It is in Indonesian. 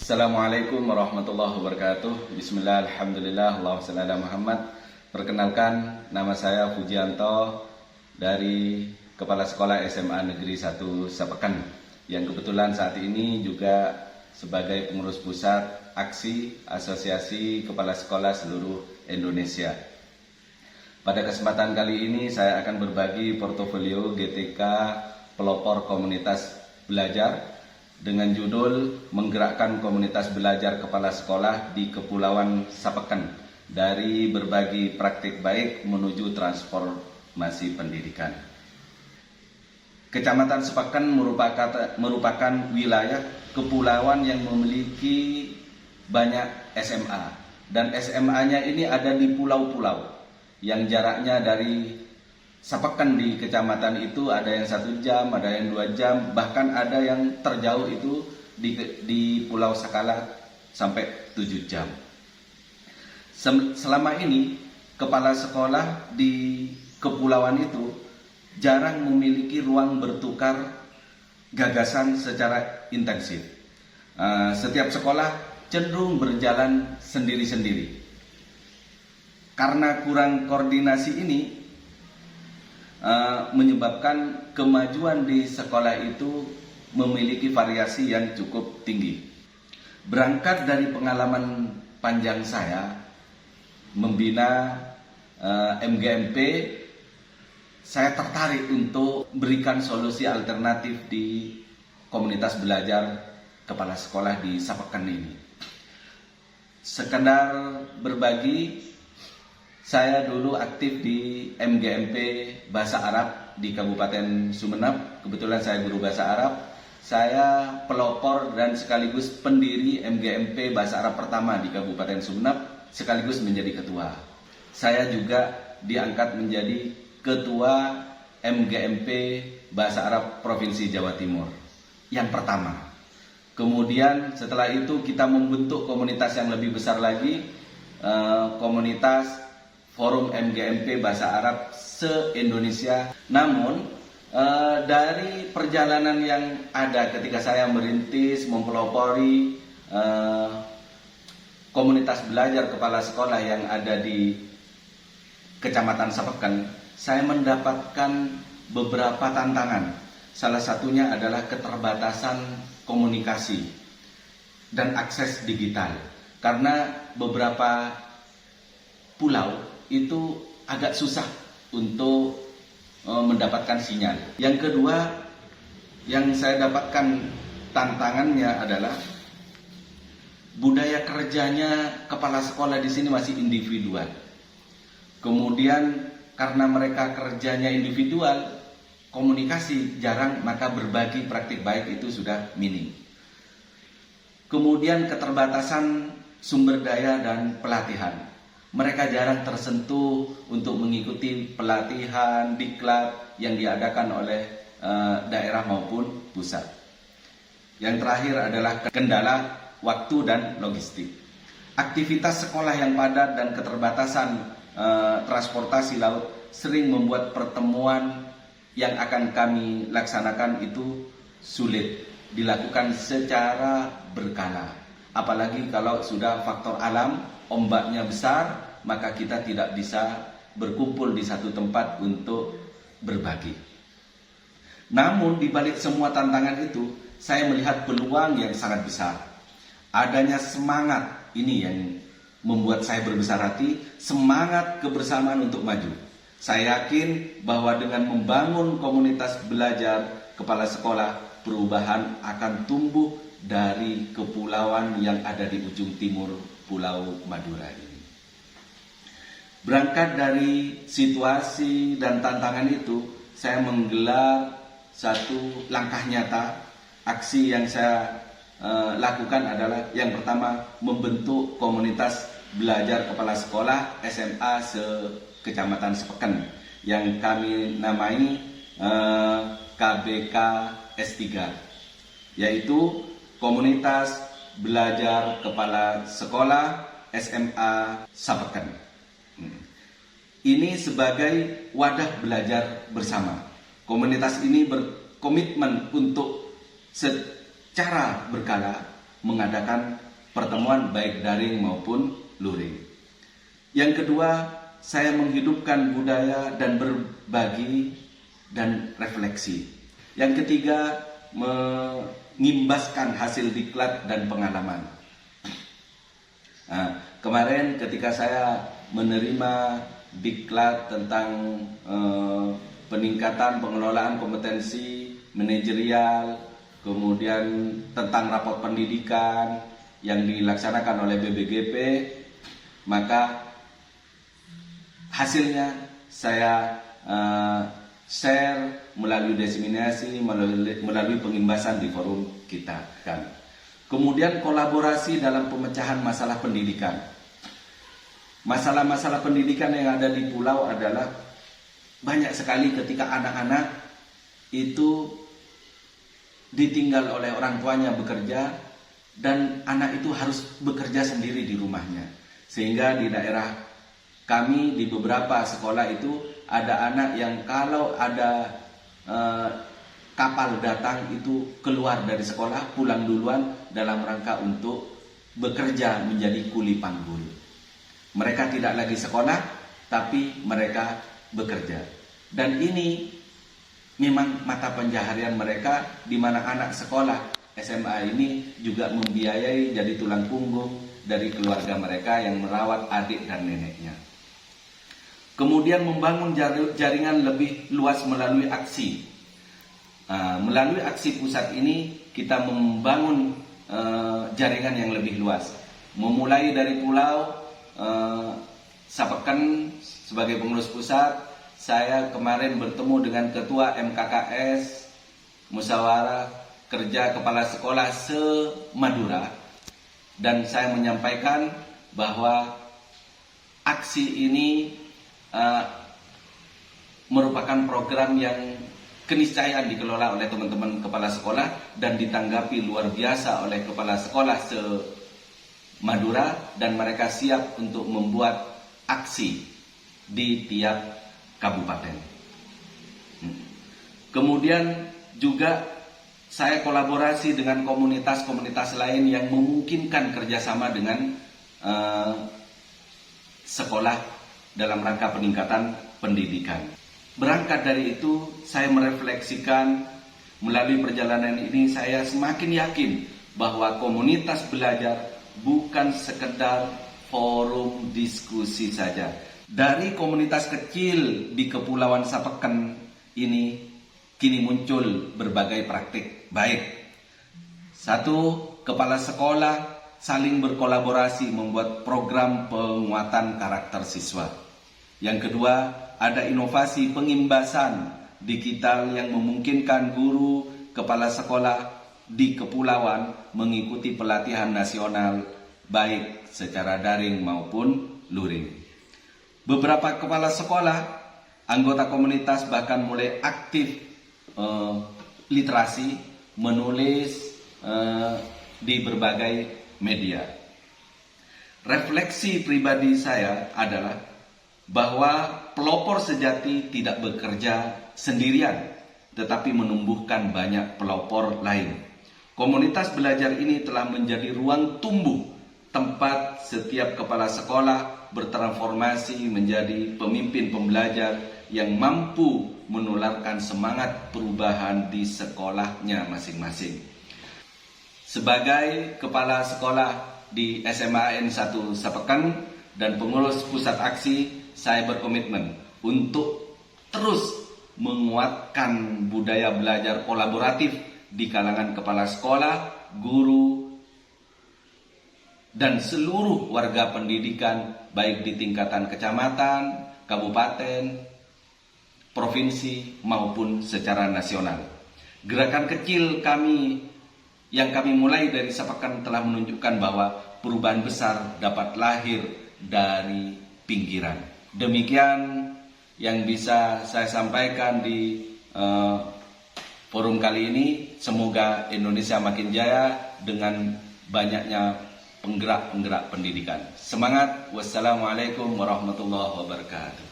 Assalamualaikum warahmatullahi wabarakatuh. Bismillah, alhamdulillah, Allahumma shalli ala Muhammad. Perkenalkan, nama saya Fujianto dari Kepala Sekolah SMA Negeri 1 Sapekan, yang kebetulan saat ini juga sebagai pengurus pusat aksi Asosiasi Kepala Sekolah seluruh Indonesia. Pada kesempatan kali ini saya akan berbagi portofolio GTK pelopor komunitas belajar dengan judul Menggerakkan Komunitas Belajar Kepala Sekolah di Kepulauan Sapekan dari berbagi praktik baik menuju transformasi pendidikan. Kecamatan Sapekan merupakan wilayah kepulauan yang memiliki banyak SMA, dan SMA-nya ini ada di pulau-pulau yang jaraknya dari Sapekan di kecamatan itu ada yang 1 jam, ada yang 2 jam, bahkan ada yang terjauh itu di Pulau Sakala sampai 7 jam. Selama ini kepala sekolah di kepulauan itu jarang memiliki ruang bertukar gagasan secara intensif. Setiap sekolah cenderung berjalan sendiri-sendiri. Karena kurang koordinasi ini menyebabkan kemajuan di sekolah itu memiliki variasi yang cukup tinggi. Berangkat dari pengalaman panjang saya membina MGMP, saya tertarik untuk berikan solusi alternatif di komunitas belajar kepala sekolah di Sapekan ini. Sekedar berbagi, saya dulu aktif di MGMP Bahasa Arab di Kabupaten Sumeneb. Kebetulan saya guru Bahasa Arab. Saya pelopor dan sekaligus pendiri MGMP Bahasa Arab pertama di Kabupaten Sumeneb, sekaligus menjadi ketua. Saya juga diangkat menjadi ketua MGMP Bahasa Arab Provinsi Jawa Timur yang pertama. Kemudian setelah itu kita membentuk komunitas yang lebih besar lagi, komunitas Forum MGMP Bahasa Arab se-Indonesia. Namun dari perjalanan yang ada ketika saya merintis, mempelopori komunitas belajar kepala sekolah yang ada di Kecamatan Sapekan, saya mendapatkan beberapa tantangan. Salah satunya adalah keterbatasan komunikasi dan akses digital. Karena beberapa pulau itu agak susah untuk mendapatkan sinyal. Yang kedua yang saya dapatkan tantangannya adalah budaya kerjanya kepala sekolah di sini masih individual. Kemudian karena mereka kerjanya individual, komunikasi jarang, maka berbagi praktik baik itu sudah minim. Kemudian keterbatasan sumber daya dan pelatihan. Mereka jarang tersentuh untuk mengikuti pelatihan diklat yang diadakan oleh daerah maupun pusat. Yang terakhir adalah kendala waktu dan logistik. Aktivitas sekolah yang padat dan keterbatasan transportasi laut sering membuat pertemuan yang akan kami laksanakan itu sulit dilakukan secara berkala. Apalagi kalau sudah faktor alam, ombaknya besar, maka kita tidak bisa berkumpul di satu tempat untuk berbagi. Namun di balik semua tantangan itu, saya melihat peluang yang sangat besar. Adanya semangat ini yang membuat saya berbesar hati, semangat kebersamaan untuk maju. Saya yakin bahwa dengan membangun komunitas belajar kepala sekolah, perubahan akan tumbuh dari kepulauan yang ada di ujung timur Pulau Madura ini. Berangkat dari situasi dan tantangan itu, saya menggelar satu langkah nyata. Aksi yang saya lakukan adalah yang pertama, membentuk komunitas belajar kepala sekolah SMA se-Kecamatan Sapekan yang kami namai KBK S3, yaitu Komunitas Belajar Kepala Sekolah SMA Sapekan. Ini sebagai wadah belajar bersama. Komunitas ini berkomitmen untuk secara berkala mengadakan pertemuan baik daring maupun luring. Yang kedua, saya menghidupkan budaya dan berbagi dan refleksi. Yang ketiga, mengimbaskan hasil diklat dan pengalaman. Nah, kemarin ketika saya menerima diklat tentang peningkatan pengelolaan kompetensi manajerial, kemudian tentang raport pendidikan yang dilaksanakan oleh BBGP, maka hasilnya saya share melalui diseminasi, melalui pengimbasan di forum kita kan. Kemudian kolaborasi dalam pemecahan masalah pendidikan. Masalah-masalah pendidikan yang ada di pulau adalah banyak sekali ketika anak-anak itu ditinggal oleh orang tuanya bekerja dan anak itu harus bekerja sendiri di rumahnya. Sehingga di daerah kami di beberapa sekolah itu ada anak yang kalau ada kapal datang itu keluar dari sekolah, pulang duluan dalam rangka untuk bekerja menjadi kuli panggul. Mereka tidak lagi sekolah, tapi mereka bekerja. Dan ini memang mata pencaharian mereka, di mana anak sekolah SMA ini juga membiayai jadi tulang punggung dari keluarga mereka yang merawat adik dan neneknya. Kemudian membangun jaringan lebih luas melalui aksi. Melalui aksi pusat ini kita membangun jaringan yang lebih luas. Memulai dari pulau Sapeken sebagai pengurus pusat, saya kemarin bertemu dengan ketua MKKS Musyawarah Kerja Kepala Sekolah se-Madura, dan saya menyampaikan bahwa aksi ini merupakan program yang keniscayaan dikelola oleh teman-teman kepala sekolah dan ditanggapi luar biasa oleh kepala sekolah se-Madura, dan mereka siap untuk membuat aksi di tiap kabupaten. Kemudian juga saya kolaborasi dengan komunitas-komunitas lain yang memungkinkan kerjasama dengan sekolah dalam rangka peningkatan pendidikan. Berangkat dari itu, saya merefleksikan melalui perjalanan ini, saya semakin yakin bahwa komunitas belajar bukan sekedar forum diskusi saja. Dari komunitas kecil di Kepulauan Sapeken ini kini muncul berbagai praktik baik. Satu, kepala sekolah saling berkolaborasi membuat program penguatan karakter siswa. Yang kedua, ada inovasi pengimbasan digital yang memungkinkan guru kepala sekolah di kepulauan mengikuti pelatihan nasional baik secara daring maupun luring. Beberapa kepala sekolah, anggota komunitas bahkan mulai aktif literasi, menulis di berbagai media. Refleksi pribadi saya adalah bahwa pelopor sejati tidak bekerja sendirian, tetapi menumbuhkan banyak pelopor lain. Komunitas belajar ini telah menjadi ruang tumbuh, tempat setiap kepala sekolah bertransformasi menjadi pemimpin pembelajar yang mampu menularkan semangat perubahan di sekolahnya masing-masing. Sebagai kepala sekolah di SMAN 1 Sapeken dan pengurus pusat aksi, saya berkomitmen untuk terus menguatkan budaya belajar kolaboratif di kalangan kepala sekolah, guru, dan seluruh warga pendidikan baik di tingkatan kecamatan, kabupaten, provinsi maupun secara nasional. Gerakan kecil kami yang kami mulai dari Sapeken telah menunjukkan bahwa perubahan besar dapat lahir dari pinggiran. Demikian yang bisa saya sampaikan di forum kali ini. Semoga Indonesia makin jaya dengan banyaknya penggerak-penggerak pendidikan. Semangat. Wassalamualaikum warahmatullahi wabarakatuh.